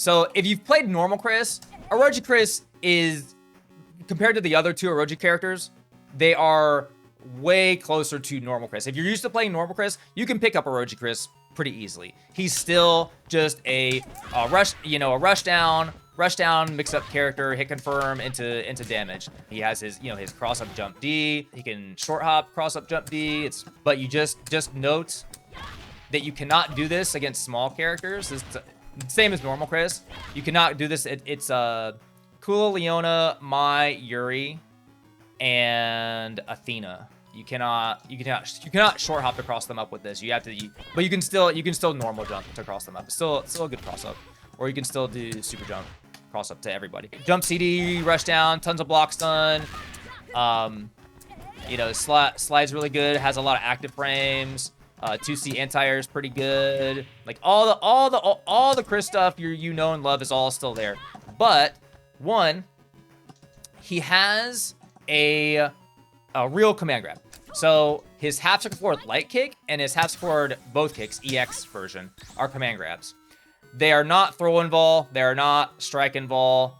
So if you've played normal Chris, Orochi Chris is, compared to the other two Orochi characters, they are way closer to normal Chris. If you're used to playing normal Chris, you can pick up Orochi Chris pretty easily. He's still just a rush down, mix up character, hit confirm into damage. He has his, his cross up jump D. He can short hop, cross up jump D. But you just note that you cannot do this against small characters. It's the same as normal Chris. You cannot do this. It's Kula, Leona, Mai, Yuri, and Athena. You cannot short hop to cross them up with this. You have to, but you can still normal jump to cross them up. It's still a good cross up, or you can still do super jump cross up to everybody. Jump CD, rush down, tons of block stun. Slide's really good. Has a lot of active frames. 2C anti-air is pretty good. Like all the Chris stuff you know and love is all still there. But one, he has a real command grab. So his half circle forward light kick and his half circle forward both kicks, EX version, are command grabs. They are not throw and vol. They are not strike and vol.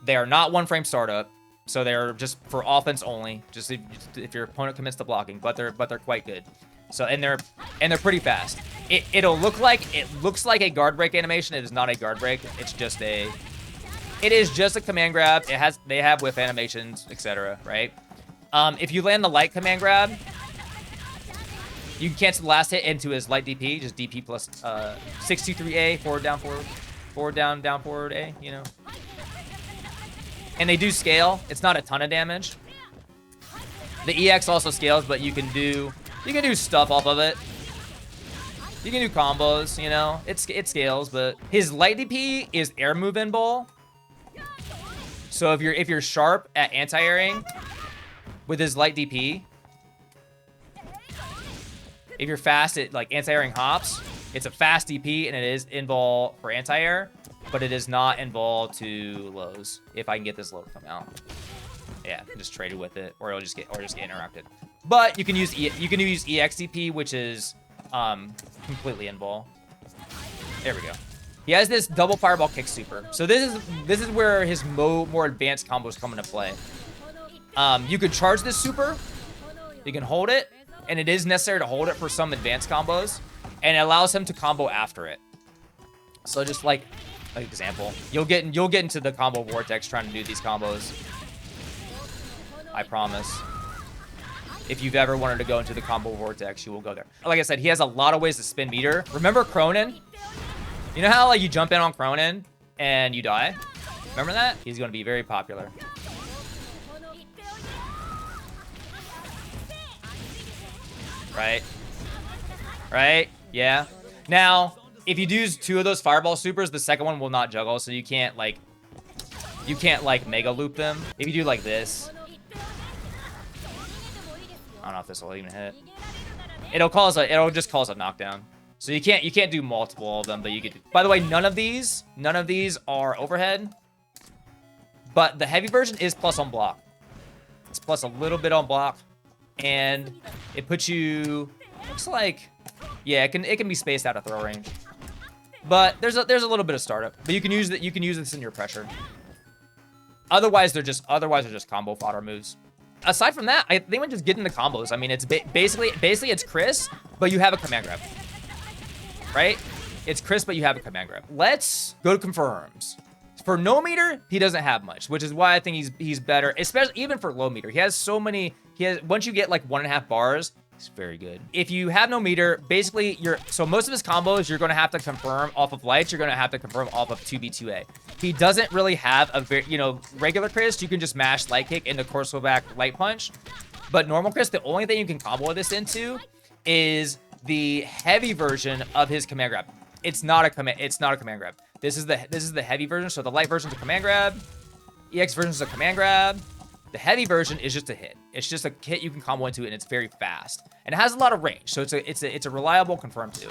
They are not one frame startup. So they're just for offense only. Just if your opponent commits to blocking, but they're quite good. So and they're pretty fast. It looks like a guard break animation. It is not a guard break. It is just a command grab. They have whiff animations, etc. Right? If you land the light command grab, you can cancel the last hit into his light DP, just DP plus 623A, forward down forward A, And they do scale. It's not a ton of damage. The EX also scales, but you can do stuff off of it. You can do combos, It scales, but his light DP is air move in ball. So if you're sharp at anti-airing with his light DP, if you're fast at like anti-airing hops, it's a fast DP and it is invul for anti-air, but it is not invul to lows. If I can get this low to come out, yeah, just trade it with it, or it'll just get interrupted. But you can use EX DP, which is completely invul. There we go. He has this double fireball kick super. So this is where his more advanced combos come into play. You could charge this super. You can hold it, and it is necessary to hold it for some advanced combos, and it allows him to combo after it. So just like an example, you'll get into the combo vortex trying to do these combos. I promise. If you've ever wanted to go into the combo vortex, you will go there. Like I said, he has a lot of ways to spin meter. Remember Cronin? You know how like you jump in on Cronin and you die? Remember that? He's going to be very popular. Right? Yeah. Now, if you do two of those fireball supers, the second one will not juggle, so you can't like mega loop them. If you do like this, I don't know if this will even hit. It'll just cause a knockdown. So you can't do multiple of them, but you could. By the way, none of these are overhead. But the heavy version is plus on block. It's plus a little bit on block, and it puts you. Looks like, yeah, it can be spaced out of throw range. But there's a little bit of startup. But you can use this in your pressure. Otherwise they're just combo fodder moves. Aside from that, I think we just get into combos. I mean, it's basically it's Chris, but you have a command grab. Right? It's Chris, but you have a command grab. Let's go to confirms. For no meter, he doesn't have much, which is why I think he's better, especially even for low meter. He has so many. Once you get like 1.5 bars, he's very good. If you have no meter, basically so most of his combos you're going to have to confirm off of lights. You're going to have to confirm off of 2B2A. He doesn't really have a very regular Chris. You can just mash light kick into Corso back light punch, but normal Chris, the only thing you can combo this into is the heavy version of his command grab. It's not a command grab. This is the heavy version. So the light version is a command grab. EX version is a command grab. The heavy version is just a hit. It's just a hit you can combo into, and it's very fast. And it has a lot of range, so it's a reliable confirm too.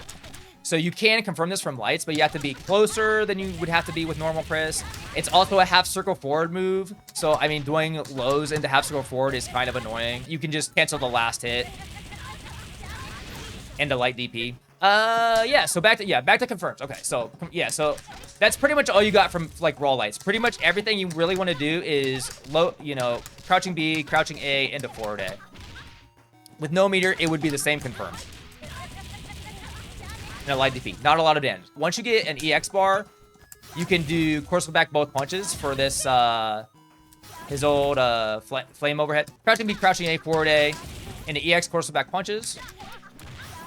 So you can confirm this from lights, but you have to be closer than you would have to be with normal Chris. It's also a half circle forward move. So I mean, doing lows into half circle forward is kind of annoying. You can just cancel the last hit into light DP. Yeah, so back to confirms. Okay, so yeah, so that's pretty much all you got from like raw lights. Pretty much everything you really want to do is crouching B, crouching A, into forward A. With no meter, it would be the same confirm. And a light DP. Not a lot of damage. Once you get an EX bar, you can do course back both punches for this his old flame overhead. Crouching B, crouching A, forward A, and the EX course back punches.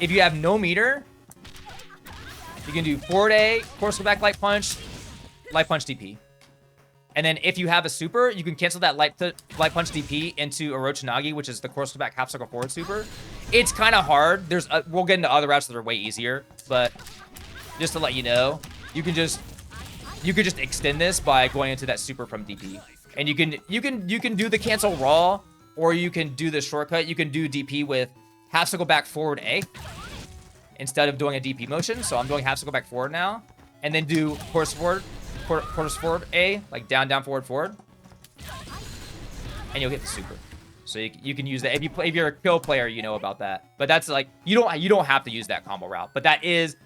If you have no meter, you can do forward A, course back light punch DP. And then if you have a super, you can cancel that light punch DP into Orochi, which is the course back half circle forward super. It's kind of hard. We'll get into other routes that are way easier, but just to let you know, you can just extend this by going into that super from DP. And you can do the cancel raw, or you can do the shortcut. You can do DP with half circle back forward A instead of doing a DP motion. So I'm doing half circle back forward now, and then do course forward A, like down forward, and you'll get the super. So you can use that if you're a kill player, you know about that. But that's like you don't have to use that combo route. But that is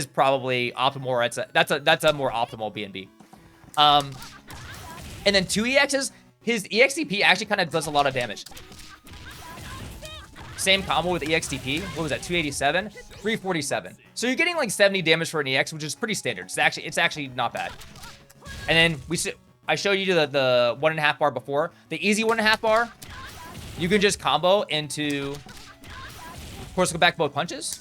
probably optimal. That's a more optimal BNB. And then 2 EXs, his EXDP actually kind of does a lot of damage. Same combo with EXDP. What was that? 287, 347. So you're getting like 70 damage for an EX, which is pretty standard. It's actually not bad. And then I showed you the 1.5 bar before. The easy 1.5 bar, you can just combo into, of course, go back both punches,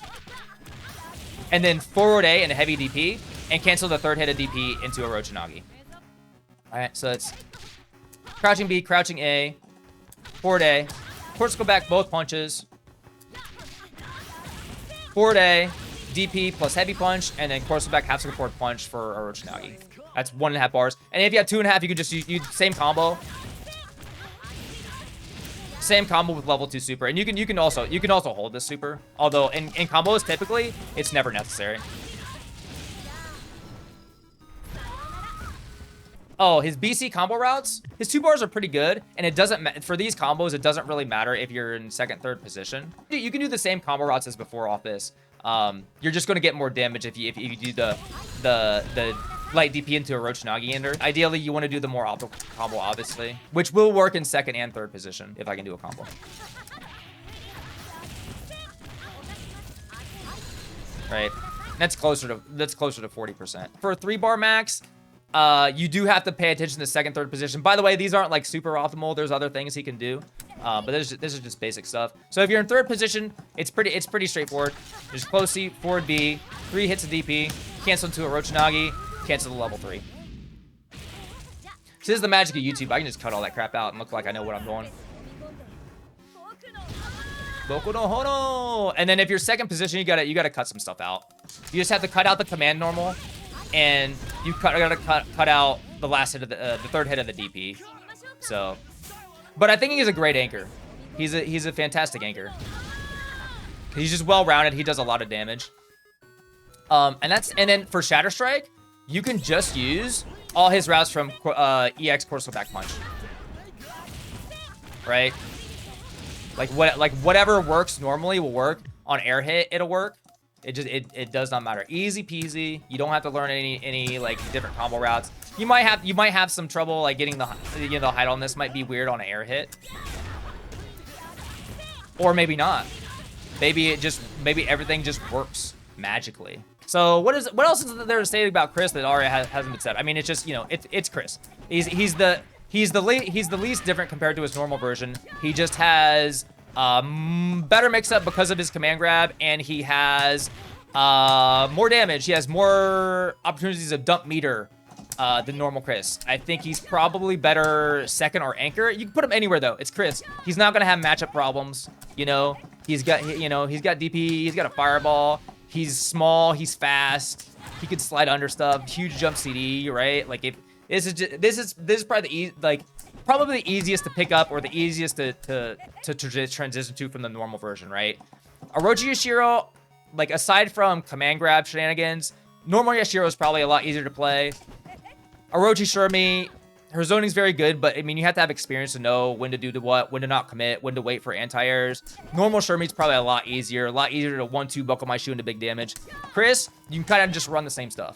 and then forward A and a heavy DP, and cancel the third hit of DP into Orochi. All right, so it's crouching B, crouching A, forward A, of course, go back both punches, forward A, DP plus heavy punch, and then course back half circle forward punch for Orochi. That's 1.5 bars. And if you have 2.5, you can just use same combo. Same combo with level 2 super. And you can also hold this super. Although in combos typically it's never necessary. Oh, his BC combo routes, his 2 bars are pretty good, and it doesn't for these combos, it doesn't really matter if you're in second, third position. You can do the same combo routes as before off this. You're just going to get more damage if you do the light DP into Orochi ender. Ideally, you want to do the more optimal combo, obviously, which will work in second and third position if I can do a combo. Right, that's closer to 40%. For a 3 bar max, you do have to pay attention to second, third position. By the way, these aren't like super optimal. There's other things he can do, but this is just basic stuff. So if you're in third position, it's pretty straightforward. There's close C, forward B, 3 hits of DP, cancel into Orochi, cancel the level 3. So this is the magic of YouTube. I can just cut all that crap out and look like I know what I'm doing. Boku no Horo. And then if you're second position, you gotta cut some stuff out. You just have to cut out the command normal, and you gotta cut out the last hit of the third hit of the DP. So, but I think he's a great anchor. He's a fantastic anchor. He's just well rounded. He does a lot of damage. And then for Shatter Strike, you can just use all his routes from EX course back punch. Right? Like whatever works normally will work. On air hit, it'll work. It does not matter. Easy peasy. You don't have to learn any like different combo routes. You might have some trouble like getting the height on this. Might be weird on an air hit, or maybe not. Maybe everything just works magically. So what else is there to say about Chris that already hasn't been said? I mean, it's just it's Chris. He's the least different compared to his normal version. He just has better mix-up because of his command grab, and he has more damage. He has more opportunities of dump meter than normal Chris. I think he's probably better second or anchor. You can put him anywhere though. It's Chris. He's not gonna have matchup problems. He's got DP. He's got a fireball. He's small. He's fast. He can slide under stuff. Huge jump CD. Right? Like if this is probably probably the easiest to pick up, or the easiest to transition to from the normal version, right? Orochi Yashiro, like aside from command grab shenanigans, normal Yashiro is probably a lot easier to play. Orochi Shermie, her zoning's very good, but I mean, you have to have experience to know when to do the what, when to not commit, when to wait for anti-airs. Normal Shermie's probably a lot easier to 1-2 buckle my shoe into big damage. Chris, you can kind of just run the same stuff.